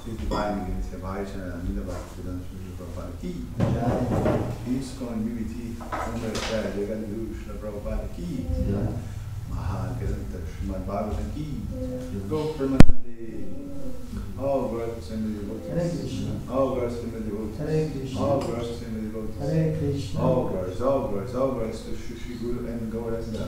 Maha Krishna Bhagavatam ki. Go all verses in the devotees. Hare Krishna. All verses in the devotees. Hare Krishna. All verses in the devotees. Hare Krishna. All verses to Shri Guru and Gauranga.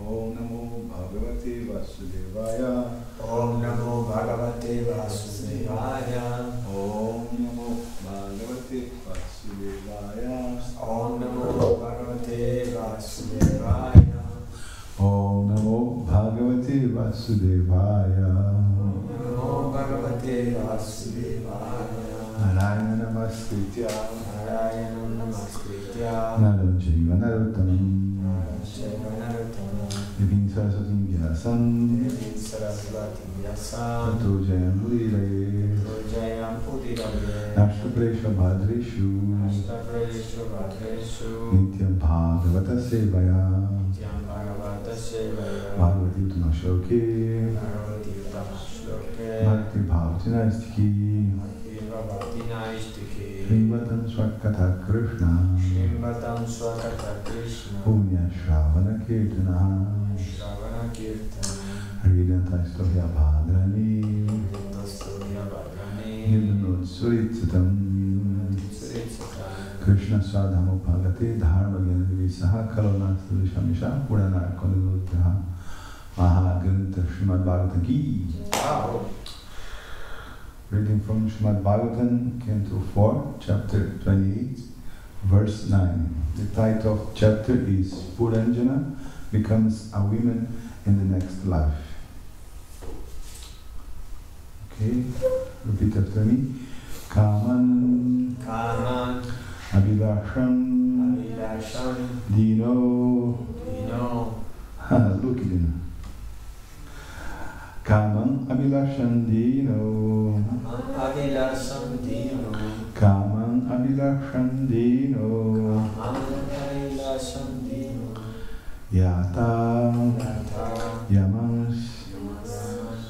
Om Namo Bhagavate Vasudevaya. Om Namo Bhagavate Vasudevaya. Om Namo Bhagavate Vasudevaya. Om Namo Bhagavate Vasudevaya. Om Namo Bhagavate Vasudevaya. Om Namo Bhagavate Vasudevaya. Narayana Namaskritya. Narayana Namaskritya. Naram Chaiva Narottamam. Devim Saraswatim Vyasam. Devim Saraswatim Vyasam. Tato Jayam Udiraye. Tato Jayam Udiraye. Nashtapresha Bhadreshu. Nashtapresha Bhadreshu. Nityam Bhagavata Sevaya. Nityam Bhagavata Sevaya. Bhagavati Uttama Shloke. Bhagavati Uttama Shloke. Bhakti Bhavati Naistiki. Bhakti Bhavati Naistiki. Srimvatam Swakatha Krishna. Srimvatam Swakatha Krishna. Punya Shravana Kirtana. Shravana Kirtana. Hridanta Stohya Bhadrani. Hridanta Stohya Bhadrani. Nirdanot Suritsatam. Krishna Swadhamo Bhagate Dharma Gyanavi Saha Kalona Sudishamisha Purana Konadutyaha Maha Krishna Srimad Bhagavatam ki. Reading from Srimad Bhagavatam, Canto 4, Chapter 28, Verse 9. The title of chapter is Puranjana becomes a woman in the next life. Okay, repeat after me. Kaman, Abhilasham, Dino, look at him. Kaman Abhilasham Dino, Kaman Abhilasham Dino, Yata Yamans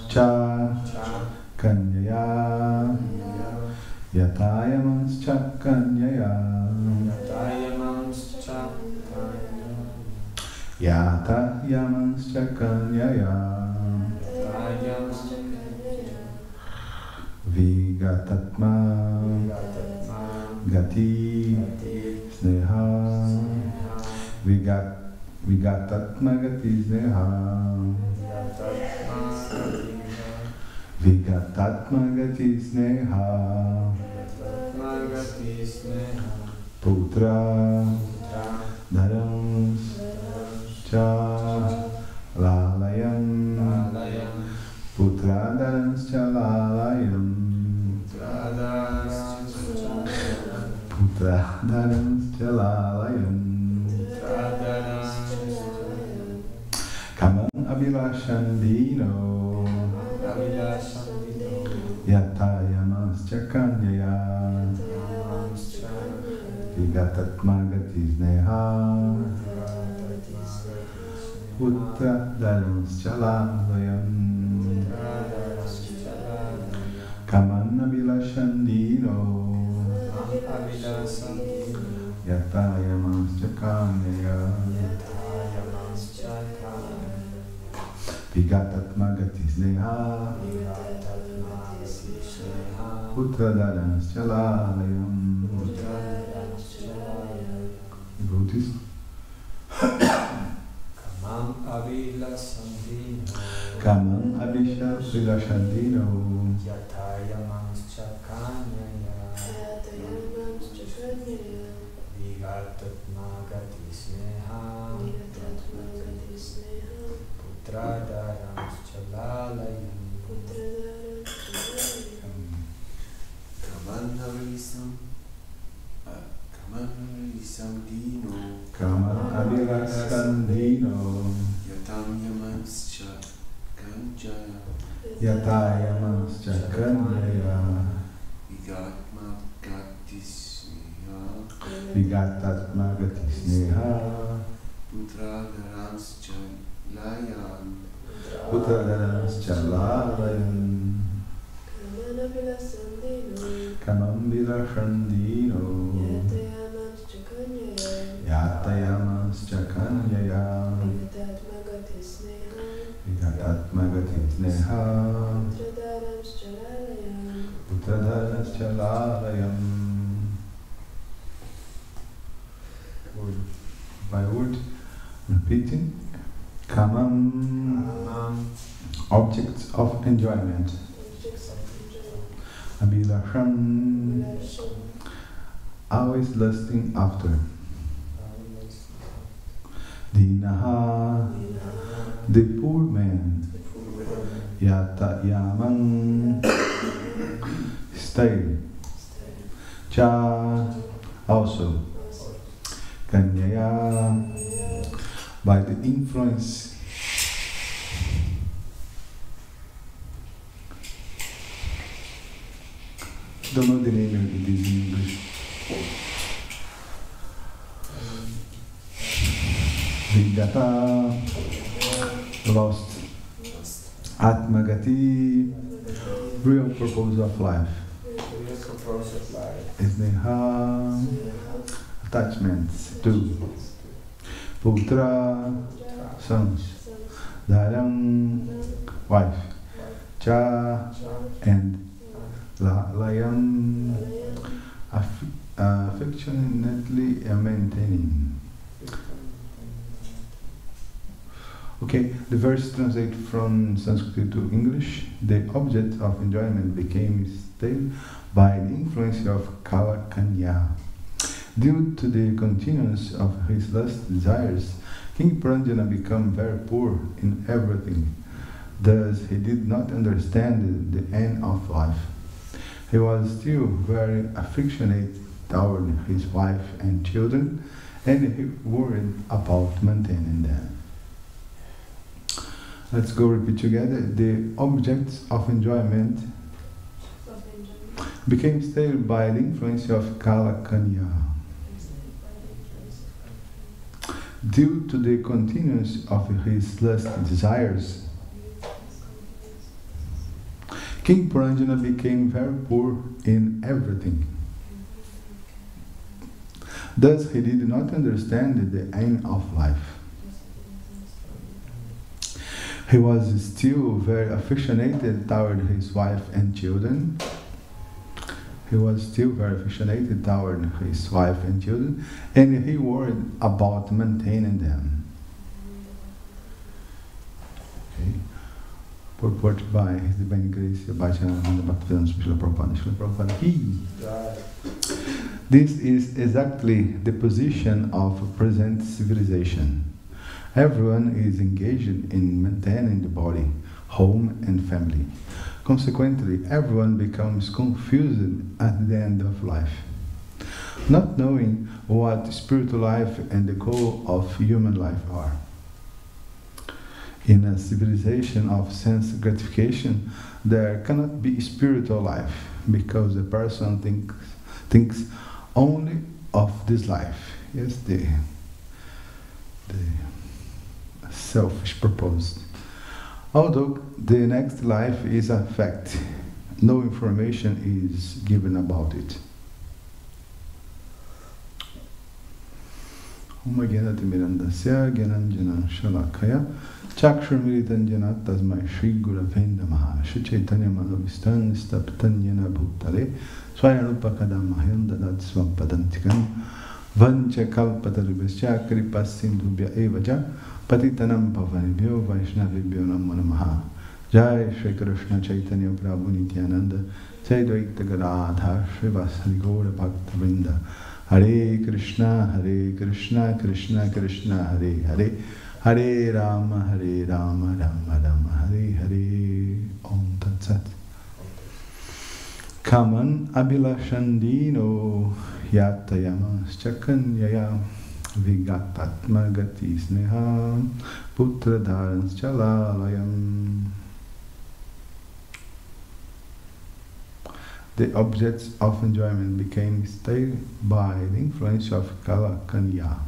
Cha Kanyaya, Yata Yamans Cha Kanyaya, Yata Yamans Cha Kanyaya, Vigatatma Gati Sneha, Vigatatma Gati Sneha, Vigatatma Gati Sneha, Putra Dharam Cha Lalayam, Putra Dharam Cha Lalayam, Putra Dharam Cha Lalayam, Kaman Abhilasham Dino, Yata Yamas Cha Kanyaya, Vigatatma Gati Sneha, Putra Dharam Cha Lalayam, Kaman Abhilasham Dino, Yata Yamas Cha Kanyaya, Vigatatma Gati Sneha, Putra Dharam Cha Lalayam. Devotees. Kamam Abhilasandino. Kamam Abhilasandino. Yatayamanscha Kanyaya. Vigatatma Gati Sneha. Putra Dharamscha Lalayam. Kaman Abhilasandino. Kaman Abhilasandino. Yatam Yamanscha Kanyaya. Yatayamanscha Kanyaya. Vigatma Gati Sneha. Vigatatma Gati Sneha. Putra Dharamscha Layan. Putradaranschalayan. Kamam vilashandino. Yatayamascha kanyaya. Vigatatmagatisneha. Putradaranschalayan. Word by word, repeating. Kamam, objects of enjoyment. Abhilasham, always lusting after. Dinaha, the poor man. Yata yamang, stay. Cha, also. Kanyaya, by the influence. Don't know the name of it is in English. Vigata, lost. Atmagati, real purpose of life. Sneha, attachments to. Putra, sons. Dharang, wife. Cha, and Layam, affectionately maintaining. Okay, the verse translates from Sanskrit to English. The object of enjoyment became stale by the influence of Kala Kanya. Due to the continuance of his lust desires, King Puranjana became very poor in everything. Thus, he did not understand the end of life. He was still very affectionate toward his wife and children, and he worried about maintaining them. Let's go repeat together. The objects of enjoyment became stale by the influence of Kala Kanya. Due to the continuance of his lust desires, King Puranjana became very poor in everything. Thus, he did not understand the aim of life. He was still very affectionate toward his wife and children. And he worried about maintaining them. Okay. Purport by His Divine Grace, Bhajana Bhaktivedanta Srila Prabhupada. Srila Prabhupada Ki. This is exactly the position of present civilization. Everyone is engaged in maintaining the body, home and family. Consequently, everyone becomes confused at the end of life, not knowing what spiritual life and the goal of human life are. In a civilization of sense gratification, there cannot be spiritual life because the person thinks only of this life. Yes, the selfish purpose. Although the next life is a fact, no information is given about it. Om Gyanati Mirandasya Gyananjana Shalakaya Chakshurmiritanjana Tasmai Shri Gurave Namaha Shri Chaitanya Manovistan Staptanyana Bhutale Swayarupa Kadamahyam Dadat Swampadantikam Vancha Kalpatarubhasya Kripasindhubhya Evaja Patitanam Pavanibhyo Vaishnavibhyo Namo Namaha. Jai Shri Krishna Chaitanya Prabhu Nityananda Jai Dvaita Gadadhar Srivasari Gaura Bhakta Vrinda. Hare Krishna Krishna Krishna Hare Hare Hare Rama Rama Rama Hare Hare. Om Tat Sat. Kaman Abhilashandino Yatayamas Chakanyaya Vigatatma Gati Sneha Putra Dharans Chalalayam. The objects of enjoyment became stale by the influence of Kala Kanya.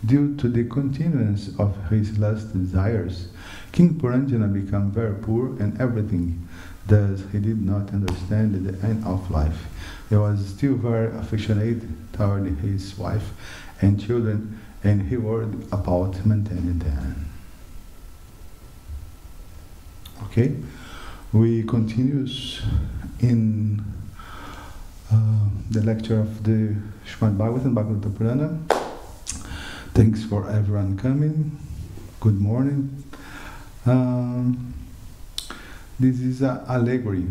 due to the continuance of his lust desires, King Puranjana became very poor and everything. Thus, he did not understand the end of life. He was still very affectionate toward his wife and children, and he worried about maintaining them. Okay, we continue in the lecture of the Srimad Bhagavatam, Bhagavata Purana. Thanks for everyone coming. Good morning. This is an allegory.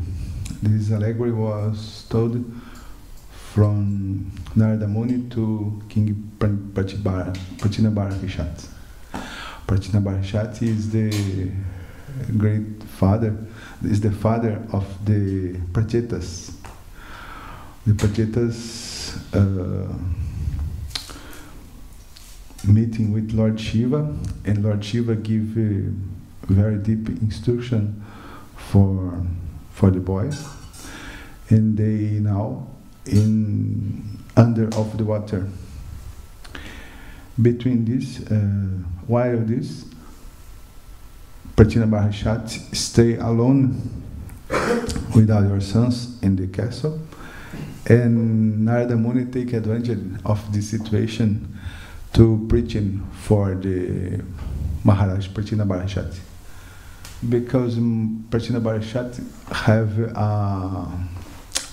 This allegory was told from Narada Muni to King Prachinabarhishat. Prachinabarhishat is the great father, is the father of the Prachetas. The Prachetas meeting with Lord Shiva, and Lord Shiva give a very deep instruction for the boys, and they now under of the water. Between this, while this, Prachinabarhishat stay alone without your sons in the castle, and Narada Muni take advantage of this situation to preaching for the Maharaj Prachinabarhishat, because Prachinabarhishat have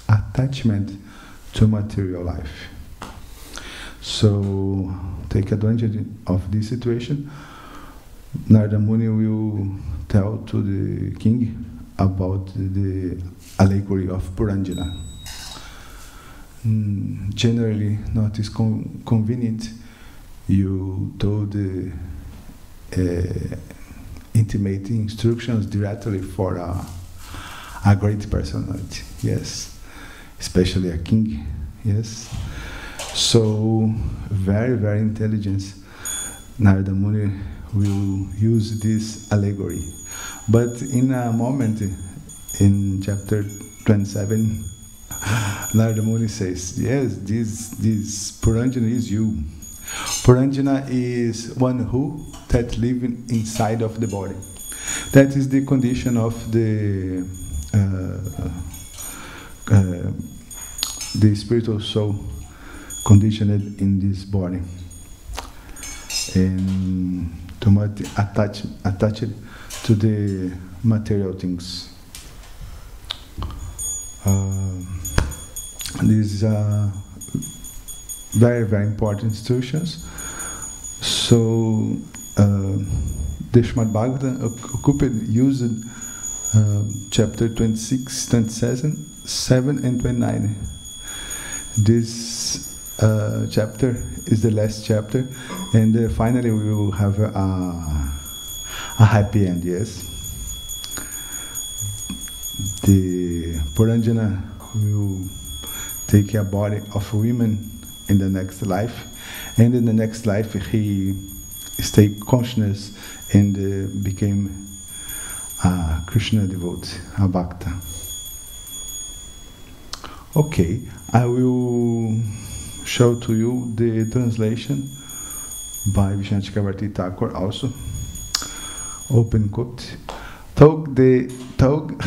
attachment to material life. So take advantage of this situation. Narada Muni will tell to the king about the allegory of Puranjana. Generally not is convenient. You told the intimate instructions directly for a great personality, yes, especially a king, yes. So very, very intelligent, Narada Muni will use this allegory. But in a moment, in chapter 27, Narada Muni says, yes, this Puranjana is you. Puranjana is one who that living inside of the body. That is the condition of the spiritual soul conditioned in this body, and too much attached to the material things. These are very, very important instructions. So the Srimad Bhagavatam used chapter 26, 27, and 29. This chapter is the last chapter, and finally we will have a happy end, yes. The Puranjana will take a body of women in the next life, and in the next life he stayed conscious and became a Krishna devotee, a bhakta. Okay, I will show to you the translation by Vishnu Chakravarti Thakur also. Open quote. Though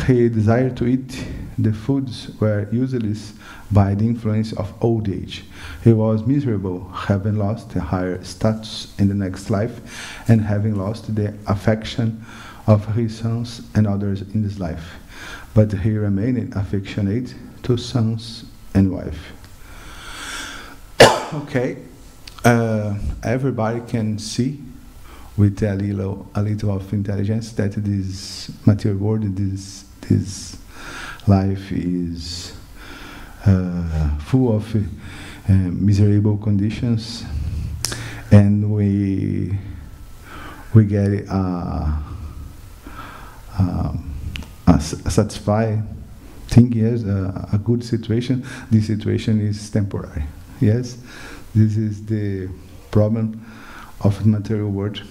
he desired to eat, the foods were useless by the influence of old age. He was miserable, having lost a higher status in the next life, and having lost the affection of his sons and others in this life. But he remained affectionate to sons and wife. Okay, everybody can see with a little of intelligence that this material world, this life is full of miserable conditions, and we get a satisfying thing, yes, a good situation. This situation is temporary, yes. This is the problem of the material world.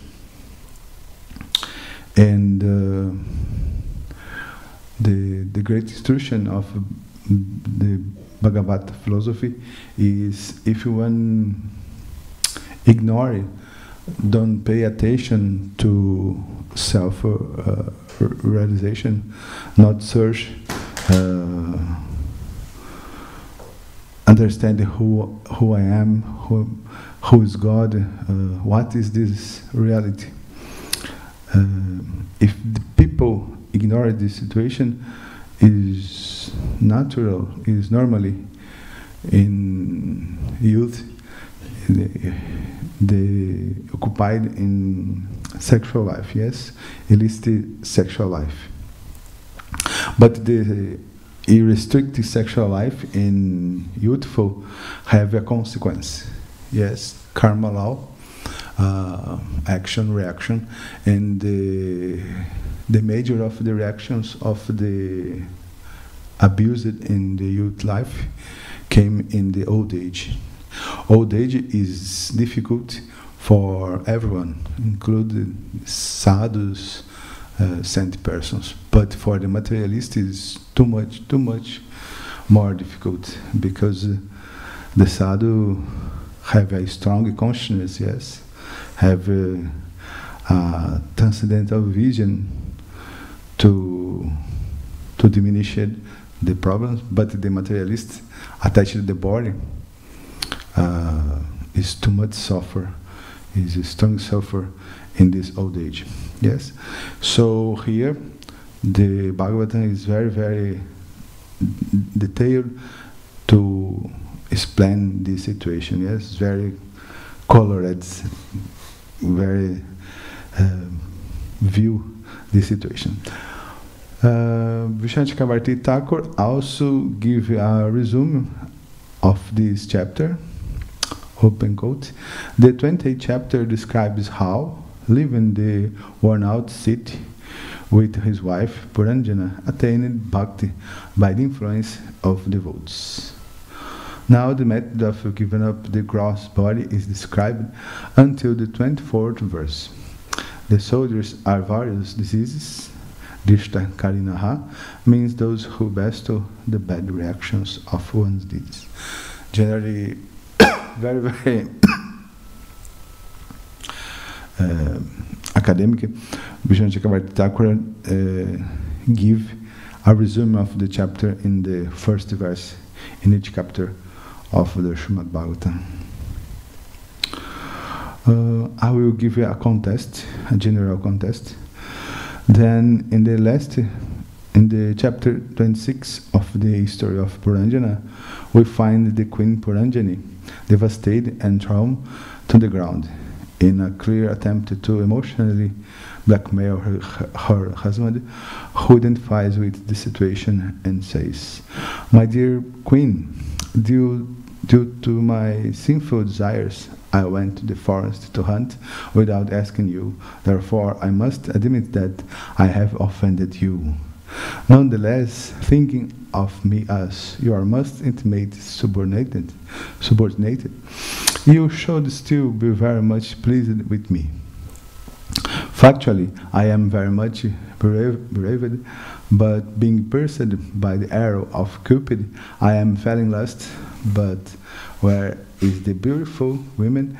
And the great instruction of the Bhagavad philosophy is, if one ignore don't pay attention to self-realization, not search, understand who I am, who is God, what is this reality. If the people ignore this situation, is natural, is normally in youth, they occupied in sexual life, yes, illicit sexual life. But the restricted sexual life in youthful have a consequence, yes, karma law, action, reaction, and the major of the reactions of the abused in the youth life came in the old age. Old age is difficult for everyone, including sadhus, saint persons. But for the materialist, is too much more difficult, because the sadhu have a strong consciousness, yes, have a transcendental vision to diminish the problems, but the materialist attached to the body is too much suffer, is a strong suffer in this old age. Yes, so here the Bhagavatam is very, very detailed to explain this situation. Yes, very colored, very view this situation. Vishnu Chakravarti Thakur also give a resume of this chapter, open quote. The 28th chapter describes how, living the worn-out city with his wife Puranjana, attained bhakti by the influence of devotees. Now the method of giving up the gross body is described until the 24th verse. The soldiers are various diseases. Dishta Karinaha means those who bestow the bad reactions of one's deeds. Generally, very, very academic, Vishnu Chakravarti Thakur give a resume of the chapter in the first verse in each chapter of the Srimad Bhagavatam. I will give you a contest, a general contest. Then in the chapter 26 of the history of Puranjana, we find the Queen Puranjani devastated and thrown to the ground in a clear attempt to emotionally blackmail her husband, who identifies with the situation and says, "My dear Queen, due to my sinful desires, I went to the forest to hunt without asking you. Therefore, I must admit that I have offended you. Nonetheless, thinking of me as your most intimate subordinate, you should still be very much pleased with me. Factually, I am very much bereaved, but being pursued by the arrow of Cupid, I am feeling lust. But where is the beautiful woman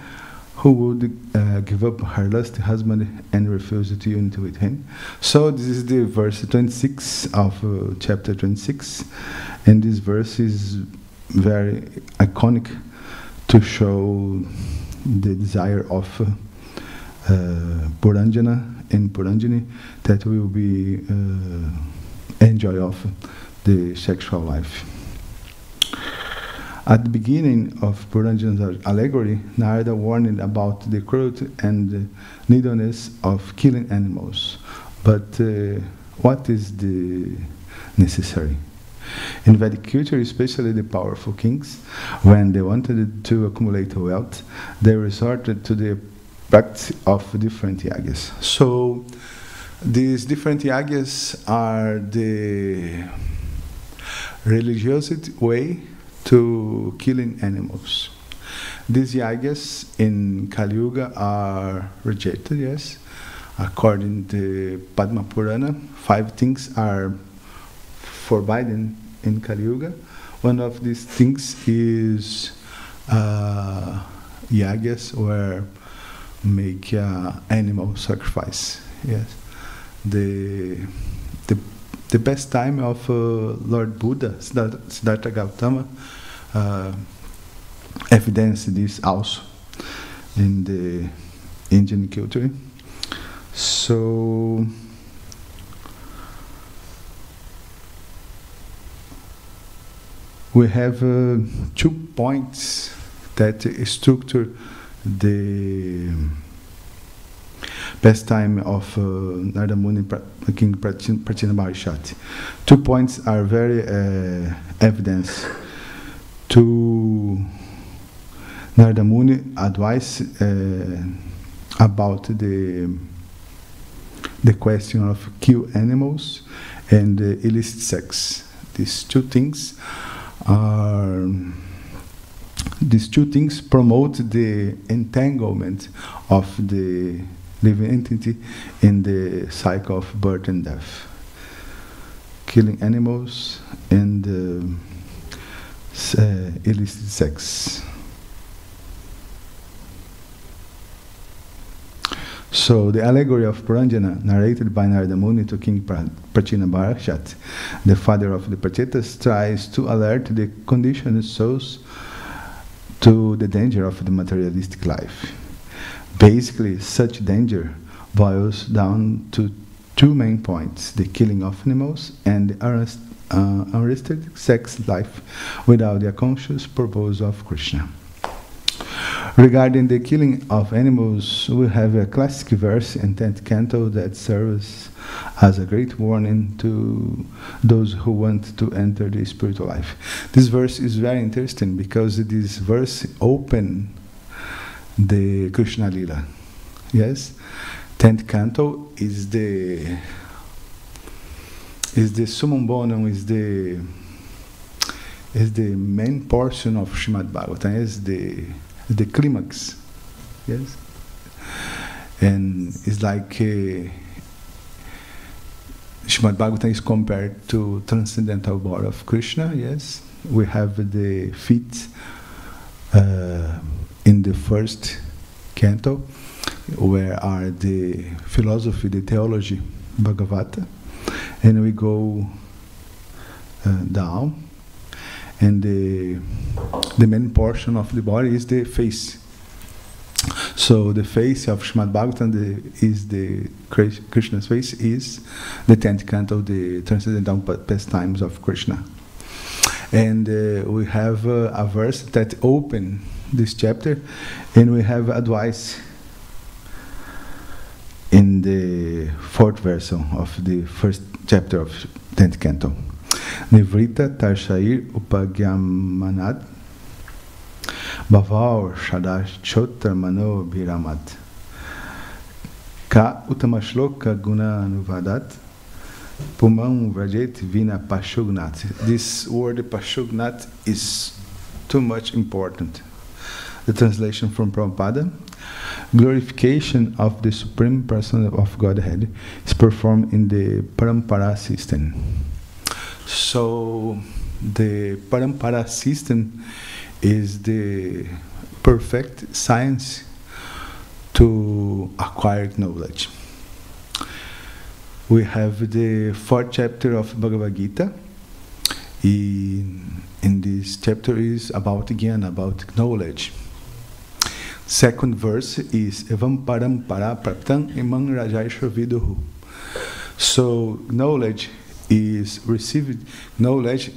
who would give up her lusty husband and refuse to unite with him?" So this is the verse 26 of chapter 26, and this verse is very iconic to show the desire of Puranjana and Puranjani that will be enjoy of the sexual life. At the beginning of Puranjana's allegory, Narada warned about the cruelty and the neediness of killing animals. But what is the necessary? In Vedic culture, especially the powerful kings, when they wanted to accumulate wealth, they resorted to the practice of different yagas. So these different yagas are the religious way to killing animals. These yagas in Kali Yuga are rejected, yes. According to Padma Purana, 5 things are forbidden in Kali Yuga. One of these things is yagas where make animal sacrifice. Yes, the best time of Lord Buddha, Siddhartha Gautama, evidence this also in the Indian culture. So we have 2 points that structure the pastime of Narada Muni, King Prachina Mahashati. 2 points are very evidence to Narada Muni advice about the question of kill animals and illicit sex. These two things promote the entanglement of the living entity in the cycle of birth and death. Killing animals and illicit sex. So the allegory of Puranjana, narrated by Narada Muni to King Prachina Mahashati, the father of the Prachetas, tries to alert the conditioned souls to the danger of the materialistic life. Basically, such danger boils down to 2 main points: the killing of animals and the unrestricted sex life without the conscious purpose of Krishna. Regarding the killing of animals, we have a classic verse in 10th canto that serves as a great warning to those who want to enter the spiritual life. This verse is very interesting because this verse opens the Krishna Lila. Yes, 10th canto is the summum bonum, is the main portion of Srimad Bhagavatam, is the climax. Yes, and it's like Srimad Bhagavatam is compared to transcendental body of Krishna. Yes, we have the feet in the first canto, where are the philosophy, the theology, Bhagavata, and we go down, and the main portion of the body is the face. So the face of Srimad Bhagavatam is the Krishna's face, is the 10th canto, the transcendental pastimes of Krishna. And we have a verse that opens this chapter, and we have advice in the 4th verse of the first chapter of 10th canto. Nivrita Tarshair Upagyamanat Bhavar Shadash Chotar Mano Bhiramat Ka Utamashloka Guna Nuvadat Pumam Vrajet Vina Pashugnat. This word Pashugnat is too much important. The translation from Prabhupada: glorification of the Supreme Person of Godhead is performed in the Parampara system. So the Parampara system is the perfect science to acquire knowledge. We have the 4th chapter of Bhagavad Gita. In this chapter is about, again, about knowledge. 2nd verse is Evam Parampara Praptam Imam Rajaisha Viduhu. So knowledge is received, knowledge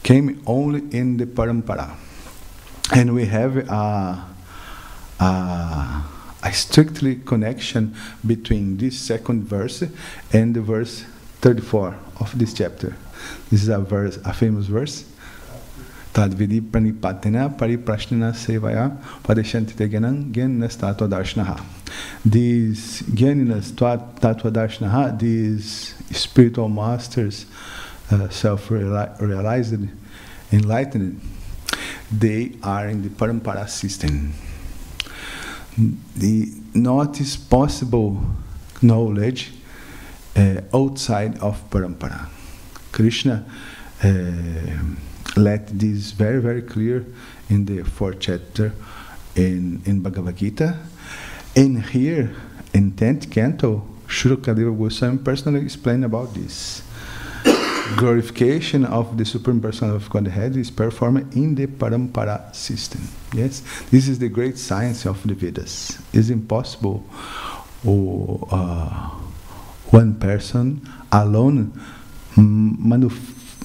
came only in the Parampara. And we have a strictly connection between this 2nd verse and the verse 34 of this chapter. This is a famous verse. Tadvidi pranipatena pariprashnana sevaya padeshanti gyanam gyaninas tattva darshanaha. These gyaninas tattva darshanaha, these spiritual masters, self-realized, enlightened, they are in the Parampara system. Not is possible knowledge outside of Parampara. Krishna let this very, very clear in the 4th chapter in Bhagavad Gita. And here, in 10th canto, Sri Rukadeva Goswami personally explained about this. Glorification of the Supreme Personality of Godhead is performed in the Parampara system. Yes, this is the great science of the Vedas. It's impossible one person alone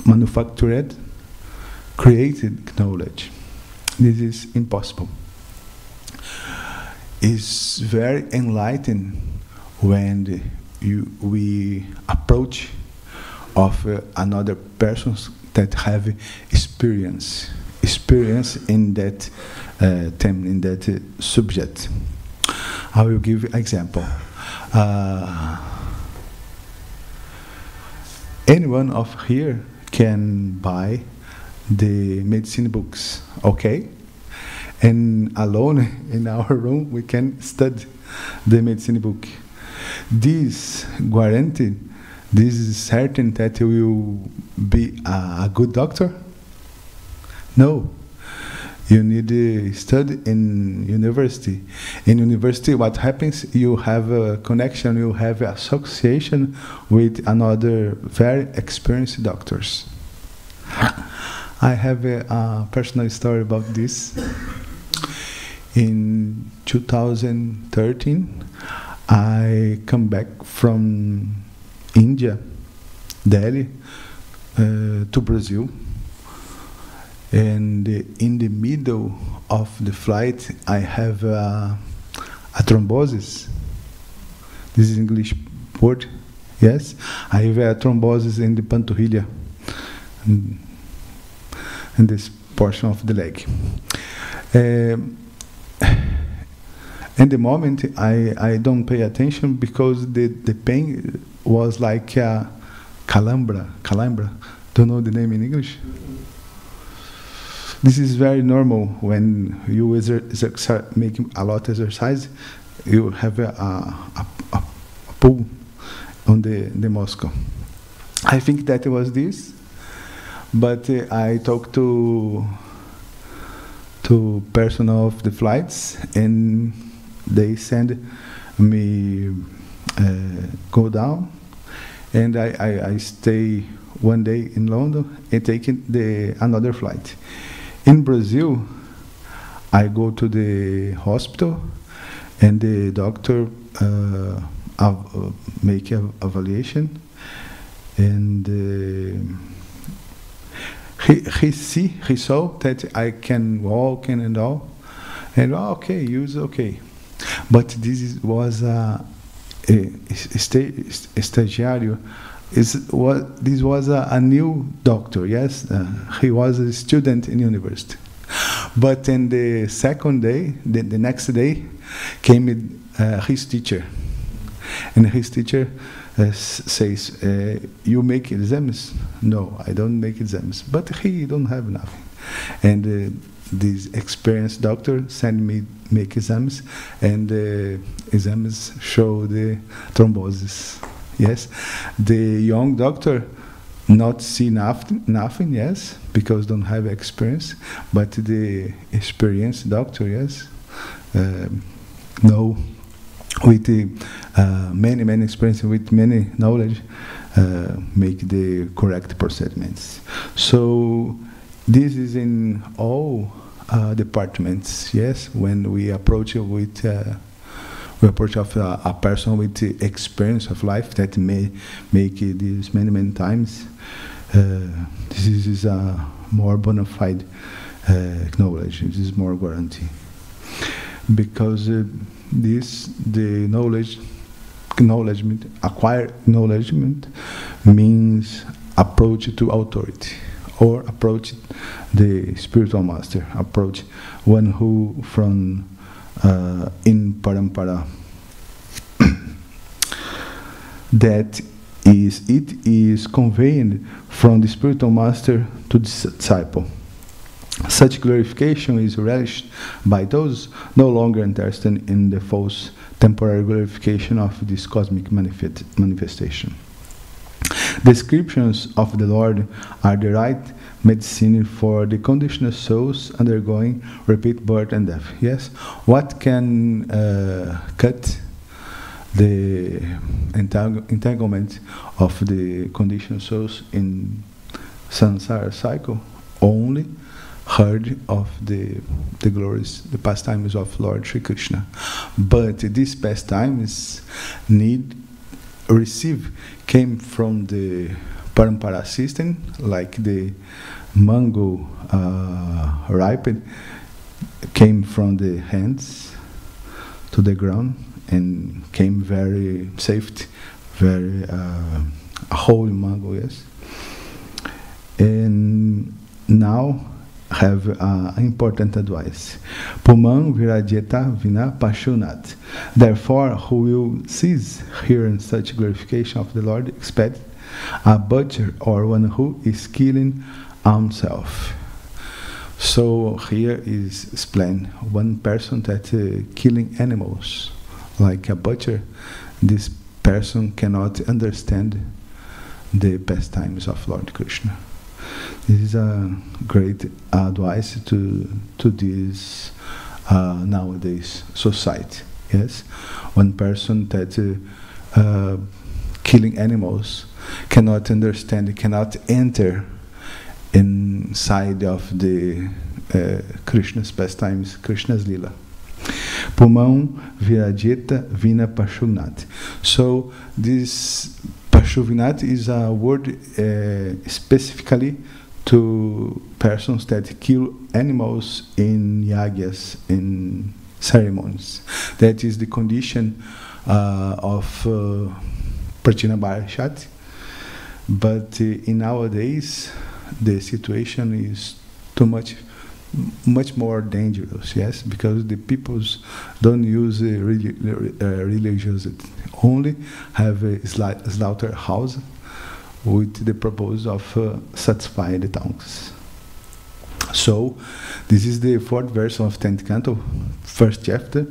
manufactured, created knowledge. This is impossible. It's very enlightening when we approach of another persons that have experience in that theme, in that subject. I will give an example. Anyone of here can buy the medicine books, okay? And alone in our room we can study the medicine book. This guaranteed, this is certain that you will be a good doctor? No. You need to study in university. In university, what happens? You have a connection, you have an association with another very experienced doctors. I have a personal story about this. In 2013, I come back from India, Delhi, to Brazil. And in the middle of the flight, I have a thrombosis. This is English word, yes? I have a thrombosis in the pantorrilha, in this portion of the leg. In the moment, I don't pay attention because the pain was like calambra. Don't know the name in English? This is very normal when you make a lot of exercise. You have a pull on the muscle. I think that it was this, but I talked to person of the flights, and they send me go down, and I stay one day in London and taking another flight. In Brazil, I go to the hospital, and the doctor make an evaluation, and he saw that I can walk and all, and okay, you's okay. But this was a stagiario. This was a new doctor, yes? He was a student in university. But in the second day, the next day, came his teacher. And his teacher says, you make exams? No, I don't make exams. But he don't have nothing. And this experienced doctor sent me make exams, and the exams show the thrombosis. Yes, the young doctor not see nothing, yes, because don't have experience, but the experienced doctor, yes, know with many experience, with many knowledge, make the correct procedures. So this is in all departments, yes, when we approach with we approach of a person with the experience of life that may make this many times. This is a more bona fide knowledge. This is more guarantee, because acquired acknowledgement means approach to authority, or approach the spiritual master, approach one who from in parampara. That it is conveyed from the spiritual master to the disciple. Such glorification is relished by those no longer interested in the false temporary glorification of this cosmic manifestation. Descriptions of the Lord are the right medicine for the conditional souls undergoing repeat birth and death. Yes, what can cut the entanglement of the conditioned souls in samsara cycle? Only heard of the glories, the pastimes of Lord Sri Krishna. But these pastimes came from the parampara system, like the mango ripened, came from the hands to the ground and came very safe, very a whole mango, yes. And now have important advice. Pumam virajeta vina pashunat. Therefore, who will cease hearing such glorification of the Lord, expect a butcher or one who is killing himself. So here is explained one person that killing animals, like a butcher. This person cannot understand the pastimes of Lord Krishna. This is a great advice to this nowadays society. Yes, one person that killing animals cannot understand, cannot enter inside of the Krishna's pastimes, Krishna's lila. Pumam virajeta vina pashunat. So this Pashuvinat is a word specifically to persons that kill animals in yagyas, in ceremonies. That is the condition of Prachina Bharat. But in nowadays, the situation is too much more dangerous, yes, because the peoples don't use religiosity, only have a slaughterhouse with the purpose of satisfying the tongues. So, this is the 4th verse of 10th canto, 1st chapter.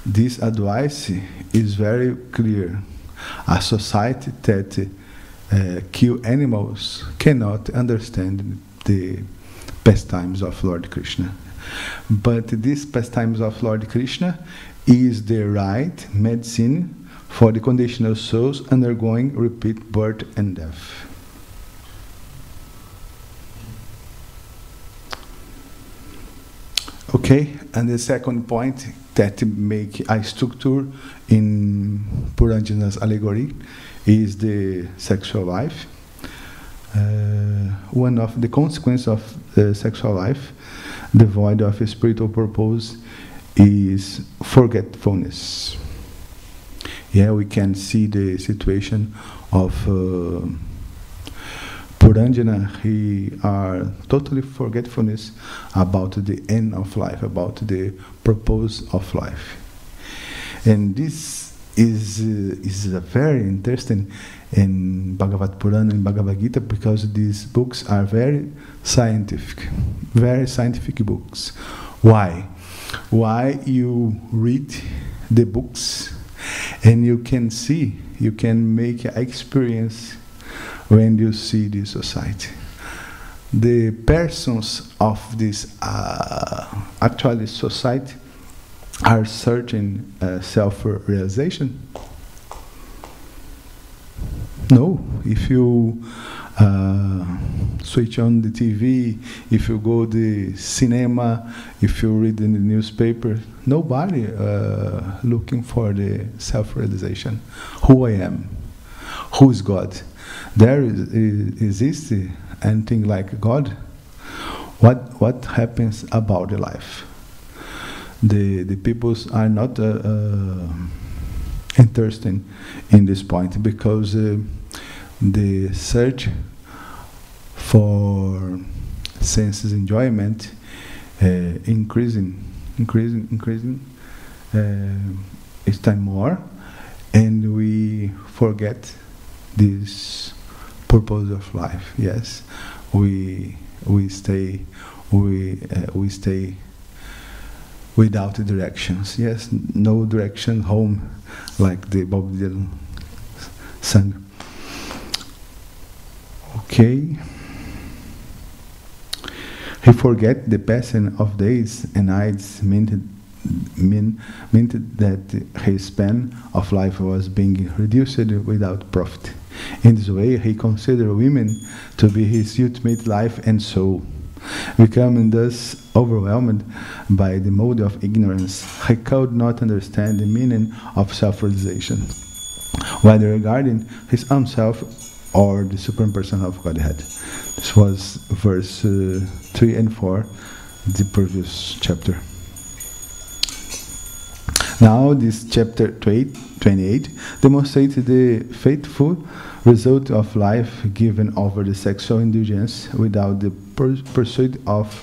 This advice is very clear. A society that kill animals cannot understand the pastimes of Lord Krishna. But these pastimes of Lord Krishna is the right medicine for the conditional souls undergoing repeat birth and death. Okay, and the second point that make a structure in Puranjana's allegory is the sexual life. One of the consequences of the sexual life, devoid of a spiritual purpose, is forgetfulness. Yeah, we can see the situation of Puranjana. He are totally forgetfulness about the end of life, about the purpose of life. And this is a very interesting in Bhagavad Purana and Bhagavad Gita, because these books are very scientific books. Why? Why you read the books and you can see, you can make an experience when you see this society. The persons of this actually society are searching self-realization. No, if you switch on the TV, if you go to the cinema, if you read in the newspaper, nobody looking for the self-realization. Who I am? Who is God? There exists anything like God? What happens about the life? The peoples are not interested in this point, because the search for senses enjoyment increasing each time more, and we forget this purpose of life. Yes, we stay without directions. Yes, no direction home, like the Bob Dylan sang. Okay. He forget the passing of days and nights meant that his span of life was being reduced without profit. In this way, he considered women to be his ultimate life and soul. Becoming thus overwhelmed by the mood of ignorance, he could not understand the meaning of self-realization, whether regarding his own self or the Supreme Person of Godhead. This was verse 3 and 4, the previous chapter. Now, this chapter 28 demonstrates the faithful result of life given over the sexual indulgence without the pursuit of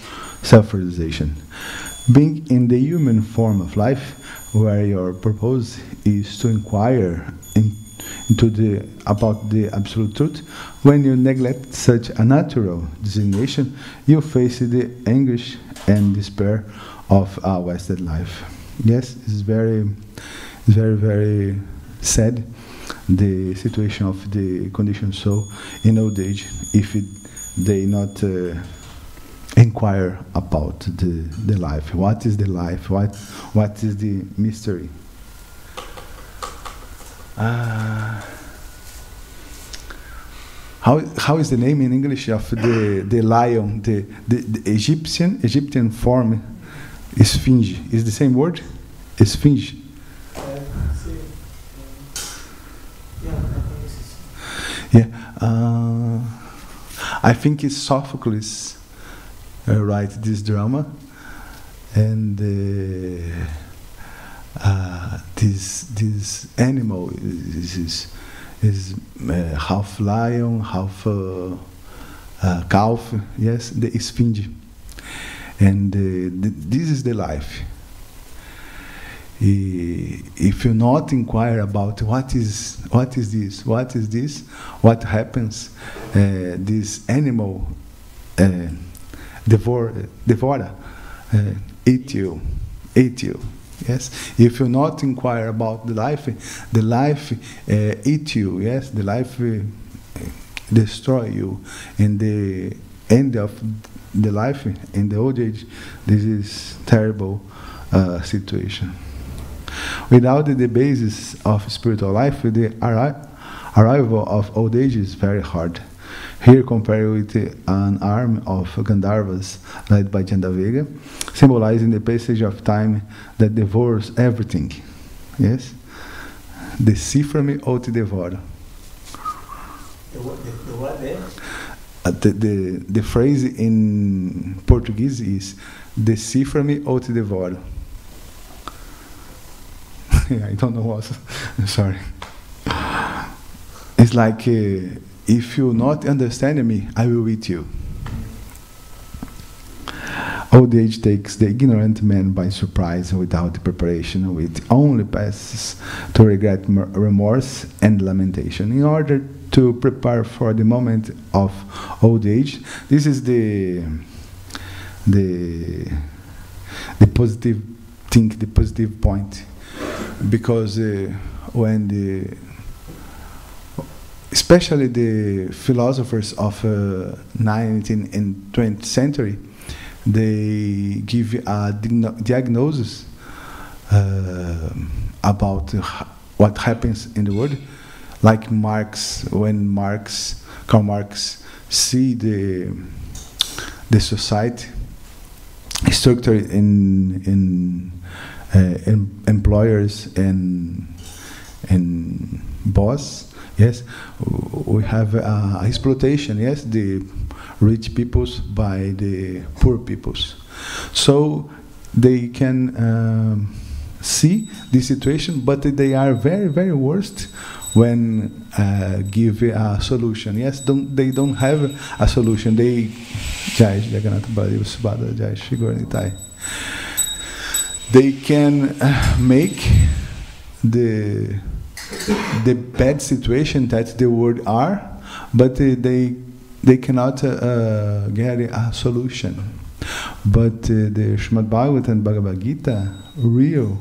self-realization. Being in the human form of life, where your purpose is to inquire about the absolute truth, when you neglect such a natural designation, you face the anguish and despair of a wasted life. Yes, it's very, very sad, the situation of the conditioned soul in old age, if they not inquire about the life. What is the life? What is the mystery? How is the name in English of the lion? The Egyptian form, Sphinx. Is the same word? Sphinx. Yeah. I think it's Sophocles write this drama, and this animal is half lion, half calf. Yes, the Sphinx, and this is the life. If you not inquire about what is this, what happens, this animal devour, eat you. Yes, if you not inquire about the life eat you. Yes, the life destroy you. In the end of the life, in the old age, this is terrible situation. Without the basis of spiritual life, the arrival of old age is very hard. Here compared with an army of Gandharvas led by Chandavega, symbolizing the passage of time that devours everything. Yes? Decifra-me ou te devoro. The what there? The phrase in Portuguese is Decifra-me ou te devoro. I don't know what. Sorry. It's like, if you not understand me, I will eat you. Old age takes the ignorant man by surprise without preparation, which only passes to regret, remorse, and lamentation. In order to prepare for the moment of old age, this is the positive thing, the positive point. Because when especially the philosophers of 19th and 20th century, they give a diagnosis about what happens in the world. Like Marx, when Karl Marx see the society structured in employers and boss. Yes, we have exploitation. Yes, the rich peoples by the poor peoples. So they can see the situation, but they are very, very worst when give a solution. Yes, they don't have a solution. They can make the bad situation that the world are, but they cannot get a solution. But the Srimad Bhagavatam and Bhagavad Gita real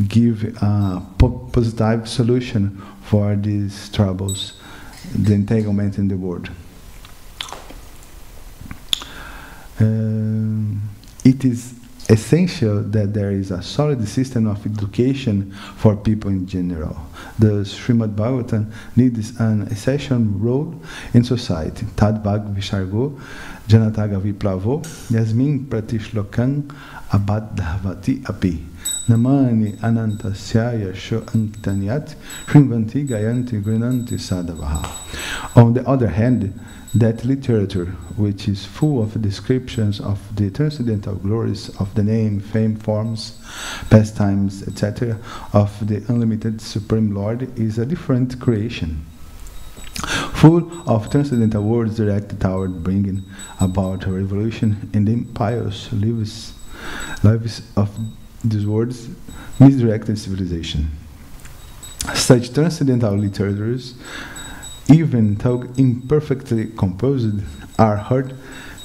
give a positive solution for these troubles, the entanglement in the world. it is essential that there is a solid system of education for people in general. The Srimad Bhagavatam needs an essential role in society. Tad Bhag Vishargo, Janataga Viplavo, Yasmin Pratishlokam Abadhavati Api. Namani Anantasya Yasho Ankitanyat, Shrimvanti Gayanti Grinanti Sadavaha. On the other hand, that literature, which is full of descriptions of the transcendental glories of the name, fame, forms, pastimes, etc., of the unlimited Supreme Lord, is a different creation, full of transcendental words directed toward bringing about a revolution in the impious lives of these words, misdirected civilization. Such transcendental literatures, even though imperfectly composed, are heard,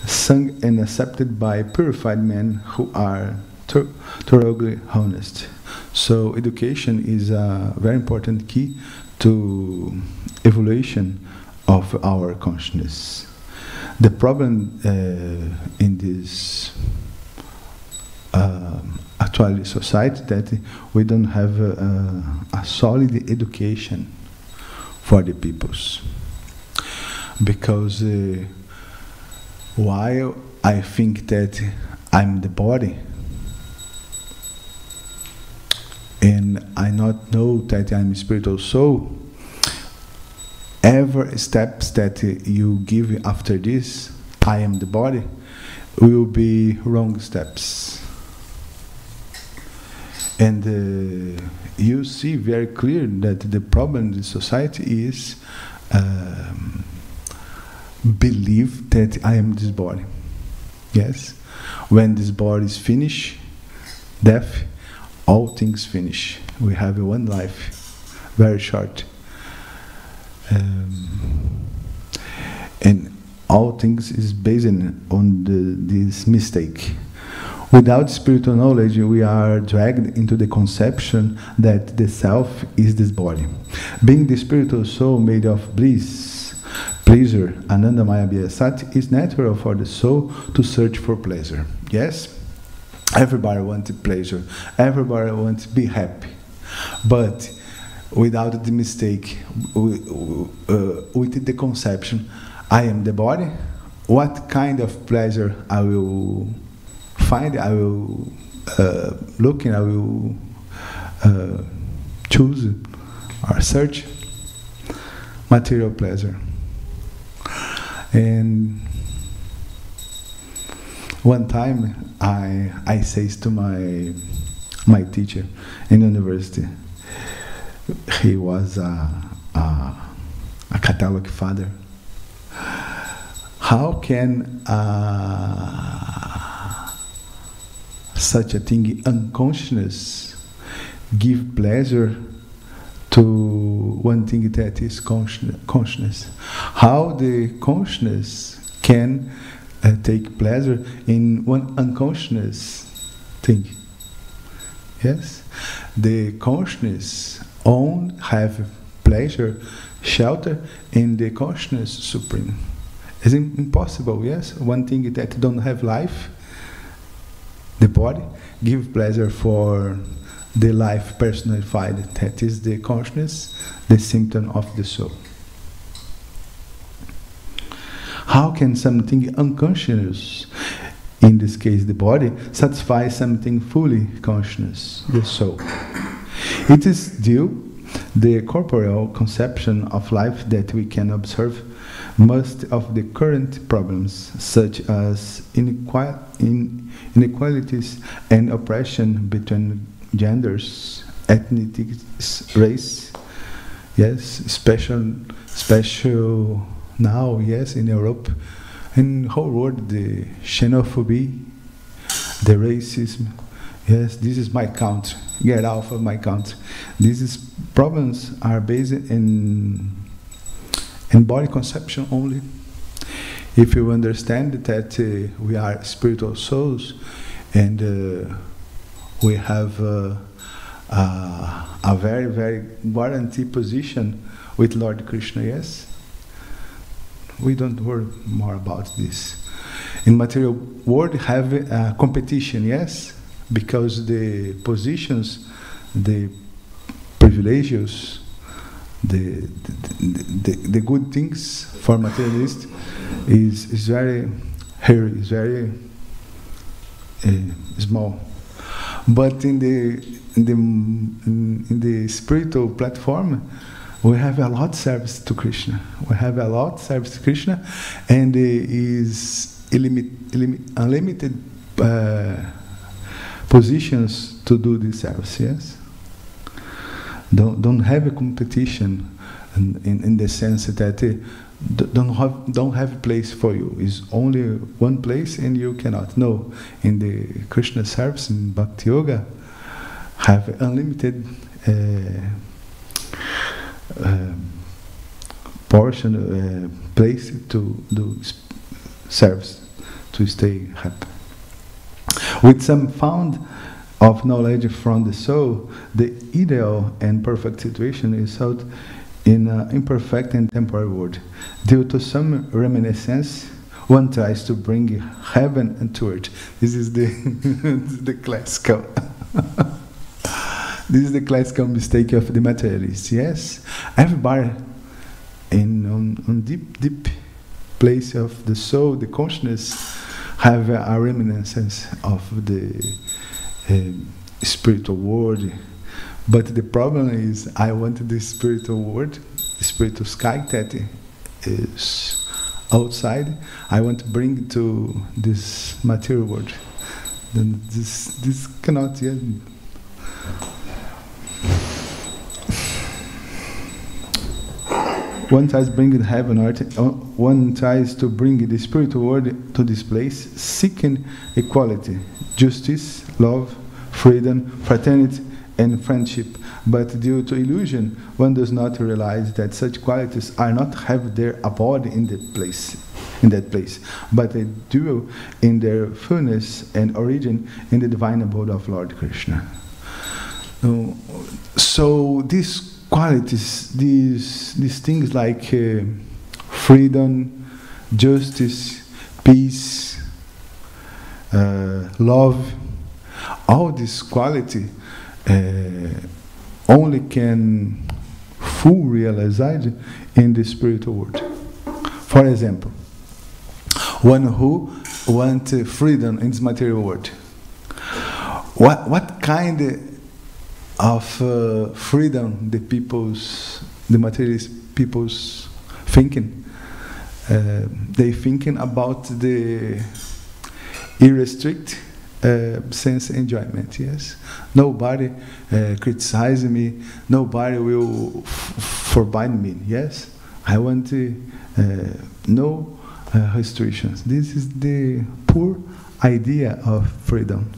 sung, and accepted by purified men who are thoroughly honest. So education is a very important key to evolution of our consciousness. The problem in this actual society that we don't have a solid education for the peoples, because while I think that I'm the body and I not know that I'm spiritual soul, every steps that you give after this, I am the body, will be wrong steps. And you see very clear that the problem in the society is believe that I am this body. Yes? When this body is finished, death, all things finish. We have one life, very short. And all things is based on this mistake. Without spiritual knowledge, we are dragged into the conception that the self is this body. Being the spiritual soul made of bliss, pleasure, Anandamaya Bhyasat, is natural for the soul to search for pleasure. Yes? Everybody wants pleasure. Everybody wants to be happy. But without the mistake, with the conception, I am the body, what kind of pleasure I will find, I will look and I will choose or search material pleasure. And one time I says to my teacher in university, he was a Catholic father. How can such a thing, unconsciousness, give pleasure to one thing that is consciousness? How the consciousness can take pleasure in one unconscious thing? Yes? The consciousness own have pleasure, shelter in the consciousness supreme. It's impossible, yes? One thing that don't have life, the body, give pleasure for the life personified, that is the consciousness, the symptom of the soul. How can something unconscious, in this case the body, satisfy something fully conscious, the soul? It is due the corporeal conception of life that we can observe most of the current problems, such as inequalities and oppression between genders, ethnicities, race, yes, special now, yes, in Europe, in the whole world, the xenophobia, the racism, yes, this is my country, get out of my country. These problems are based in body conception only. If you understand that we are spiritual souls and we have a very, very guaranteed position with Lord Krishna, yes? We don't worry more about this. in material world have a competition, yes, because the positions, the privileges, the good things for materialist is very hairy, is very small. But in the spiritual platform, we have a lot service to Krishna. We have a lot service to Krishna, and is unlimited positions to do this service. Yes. Don't have a competition in the sense that don't have a place for you. It's only one place and you cannot. No, in the Krishna service in Bhakti Yoga, have unlimited portion, place to do service, to stay happy. With some found of knowledge from the soul, the ideal and perfect situation is sought in an imperfect and temporary world. Due to some reminiscence, one tries to bring heaven into earth. This is the classical. This is the classical mistake of the materialists. Yes, everybody on deep place of the soul, the consciousness, have a reminiscence of the spiritual world. But the problem is, I want the spiritual world, the spiritual sky that is outside, I want to bring to this material world. Then this cannot yet. One tries to bring heaven on earth, one tries to bring the spiritual world to this place, seeking equality, justice, love, freedom, fraternity, and friendship. But due to illusion, one does not realize that such qualities are not have their abode in that place, but they do in their fullness and origin in the divine abode of Lord Krishna. So these qualities, these things like freedom, justice, peace, love, all this quality only can full realized in the spiritual world. For example, one who wants freedom in this material world. What kind of freedom the materialist people's thinking? They thinking about the irrestricted sense enjoyment. Yes, nobody criticize me. Nobody will forbid me. Yes, I want no restrictions. This is the poor idea of freedom.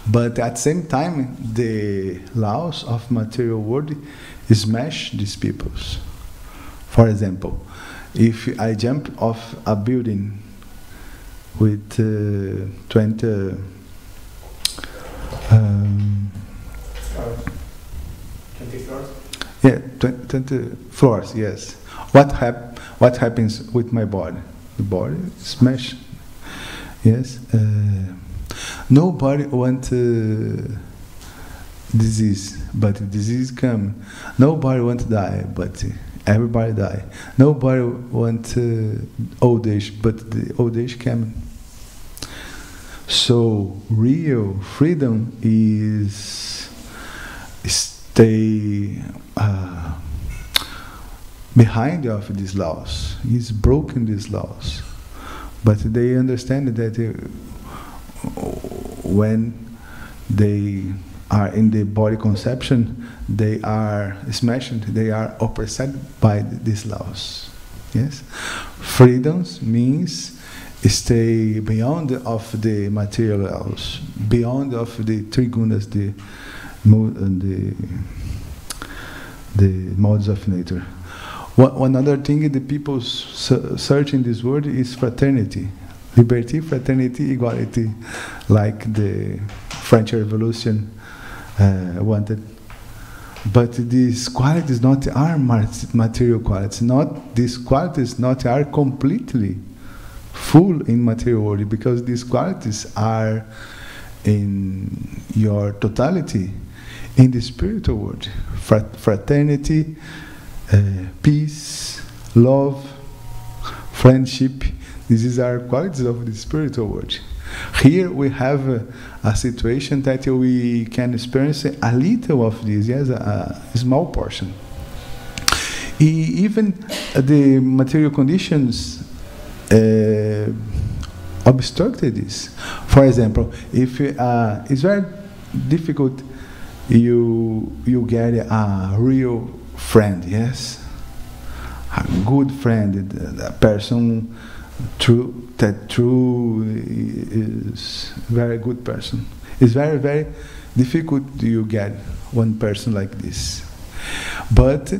But at the same time, the laws of material world smash these peoples. For example, if I jump off a building with 20 floors? Yeah, 20 floors, yes. What happens with my body? The body smash. Yes. Nobody wants disease, but disease comes. Nobody wants to die, but everybody die. Nobody wants old age, but the old age comes. So real freedom is stay behind of these laws. He's broken these laws, but they understand that when they are in the body conception, they are smashed, they are oppressed by these laws. Yes, freedoms means stay beyond of the material laws, beyond of the three gunas, the modes of nature. One other thing the people search in this world is fraternity, liberty, fraternity, equality, like the French Revolution wanted. But these qualities not are material qualities. Not these qualities not are completely full in material world, because these qualities are in your totality in the spiritual world. Fraternity, peace, love, friendship. These are qualities of the spiritual world. Here we have a situation that we can experience a little of this, yes, a small portion. Even the material conditions obstructed this. For example, if it's very difficult, you get a real friend, yes, a good friend, a person that is very good person. It's very, very difficult you get one person like this. But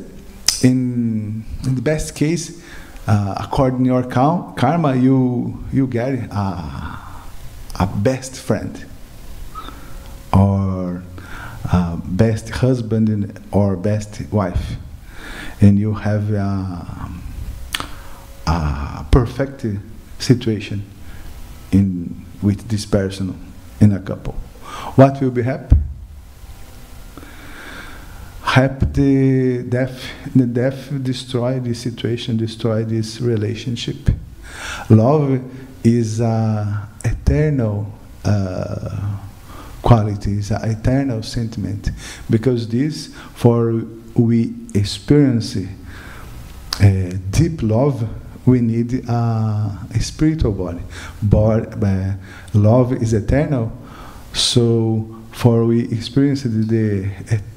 in the best case, according to your karma, you get a best friend, or best husband or best wife, and you have a perfect situation with this person in a couple. What will be happy? The death destroy this situation, destroy this relationship. Love is an eternal quality, is an eternal sentiment, because this, for we experience deep love, we need a spiritual body. But love is eternal, so for we experience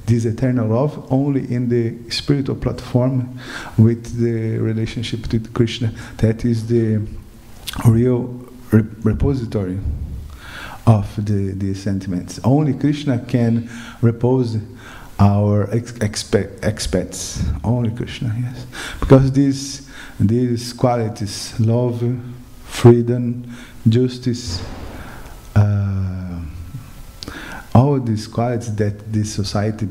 this eternal love only in the spiritual platform with the relationship with Krishna. That is the real repository of the sentiments. Only Krishna can repose our expects. Only Krishna, yes. Because these qualities, love, freedom, justice, all these qualities that this society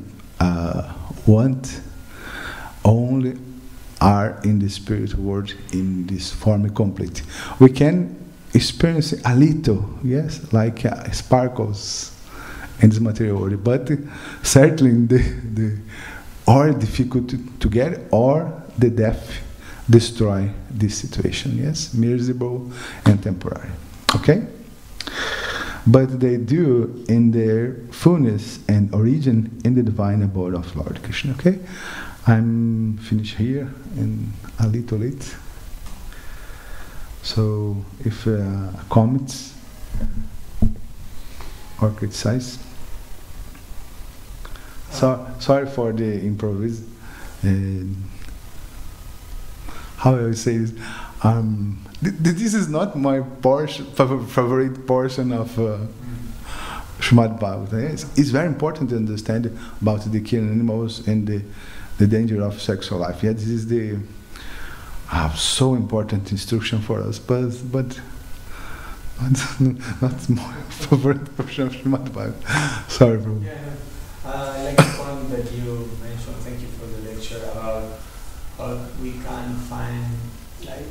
want, only are in the spiritual world in this form complete. We can experience a little, yes, like sparkles in this material world, but certainly the or difficult to get, or the death destroy this situation, yes, miserable and temporary. Okay? But they do in their fullness and origin in the divine abode of Lord Krishna. Okay? I'm finished here and a little late. So if comments or criticize. Sorry for the improvise. How I will say this? This is not my favorite portion of Srimad Bhagavatam. It's very important to understand about the killing animals and the danger of sexual life. Yeah, this is the so important instruction for us, but not my favorite portion of Srimad Bhagavatam. Sorry, bro. Yeah, I like the point that you mentioned. Thank you for the lecture about how we can find like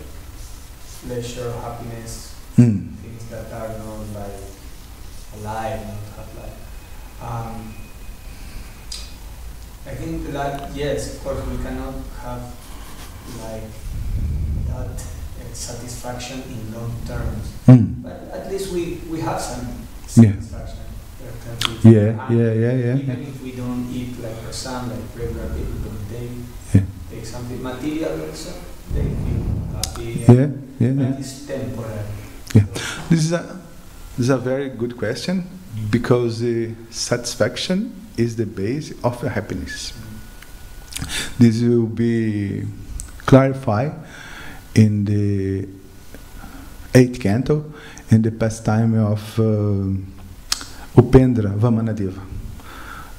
pleasure, happiness, things that are not like alive, not have life. I think that yes, of course, we cannot have like that satisfaction in long terms, but at least we have some satisfaction. Yeah. Even if we don't eat like for some like regular people, but they take something material also, they feel happy. But it's temporary. Yeah, this is a very good question, because satisfaction is the base of happiness. This will be clarified in the 8th canto, in the pastime of Upendra Vamanadeva.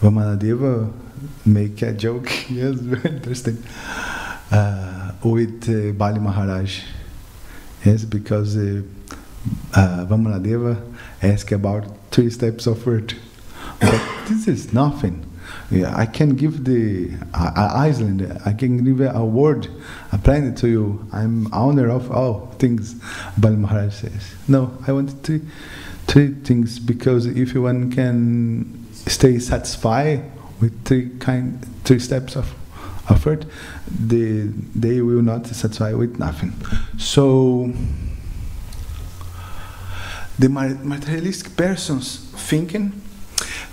Vamanadeva make a joke, yes, very interesting, with Bali Maharaj. Yes, because Vamanadeva asked about 3 steps of virtue. But this is nothing. Yeah, I can give the Iceland. I can give a word, a planet to you. I'm owner of all things. Bali Maharaj says, no, I want three things, because if one can stay satisfied with three steps of effort, they will not satisfy with nothing. So the materialistic persons thinking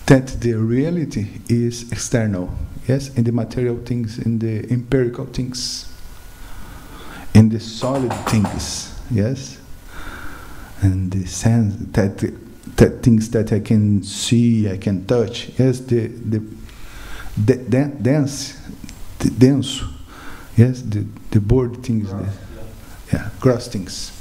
that the reality is external, yes, in the material things, in the empirical things, in the solid things, yes, and the sense that things that I can see, I can touch, yes, the dense, yes, the board things, gross things.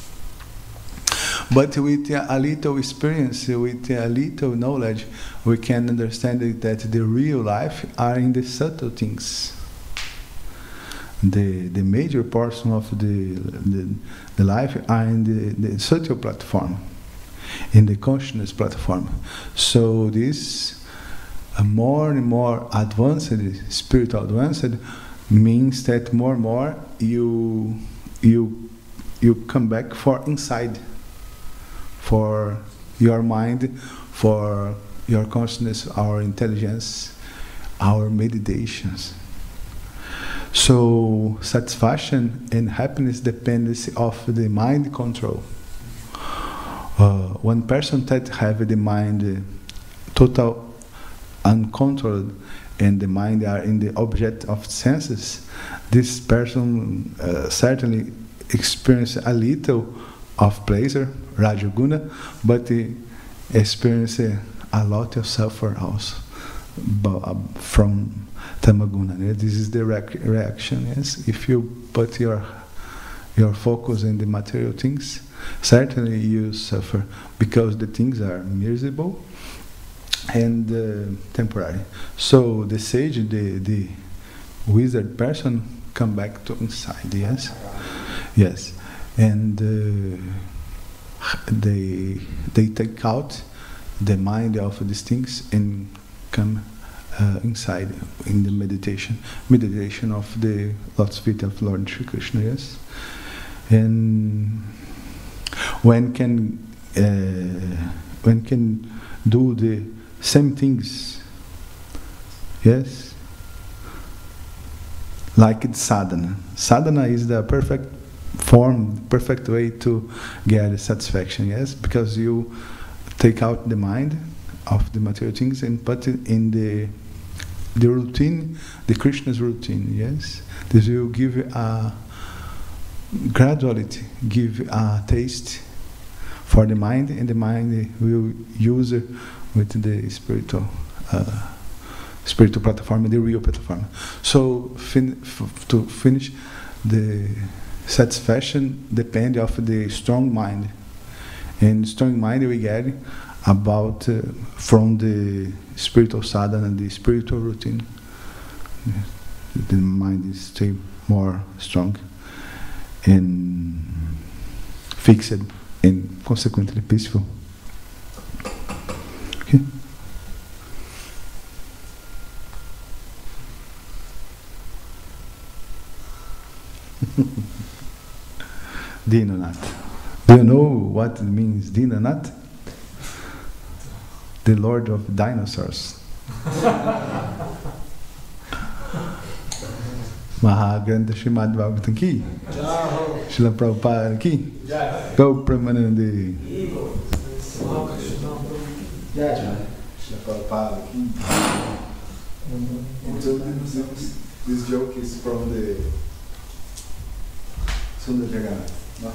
But with a little experience, with a little knowledge, we can understand that the real life are in the subtle things. The major portion of the life are in the subtle platform, in the consciousness platform. So this more and more advanced, spiritual advanced, means that more and more you come back for inside, for your mind, for your consciousness, our intelligence, our meditations. So satisfaction and happiness depends of the mind control. One person that have the mind total uncontrolled, and the mind are in the object of senses, this person certainly experience a little of pleasure, Rajaguna, but experience a lot of suffer also from Tamaguna. This is the reaction. Yes, if you put your focus in the material things, certainly you suffer, because the things are miserable and temporary. So the sage, the wizard person, come back to inside. Yes, yes, and they take out the mind of these things and come inside in the meditation of the lotus feet of Lord Shri Krishna. Yes, and when can do the same things. Yes, like it's sadhana. Sadhana is the perfect form, perfect way to get satisfaction. Yes, because you take out the mind of the material things and put it in the routine, the Krishna's routine. Yes, this will give a graduality, give a taste for the mind, and the mind will use it with the spiritual platform, the real platform. So to finish, the satisfaction depends of the strong mind, and strong mind we get about from the spiritual sadhana and the spiritual routine. The mind is stay more strong and fixed and consequently peaceful. Okay. Dinanath. Do you know what it means, Dinanath? The Lord of Dinosaurs. Maha Krishna Srimad Bhagavatam ki, Srila Prabhupada ki, Go Pramanandi. Srila Prabhupada ki. So this joke is from the Sundar Jagannath, not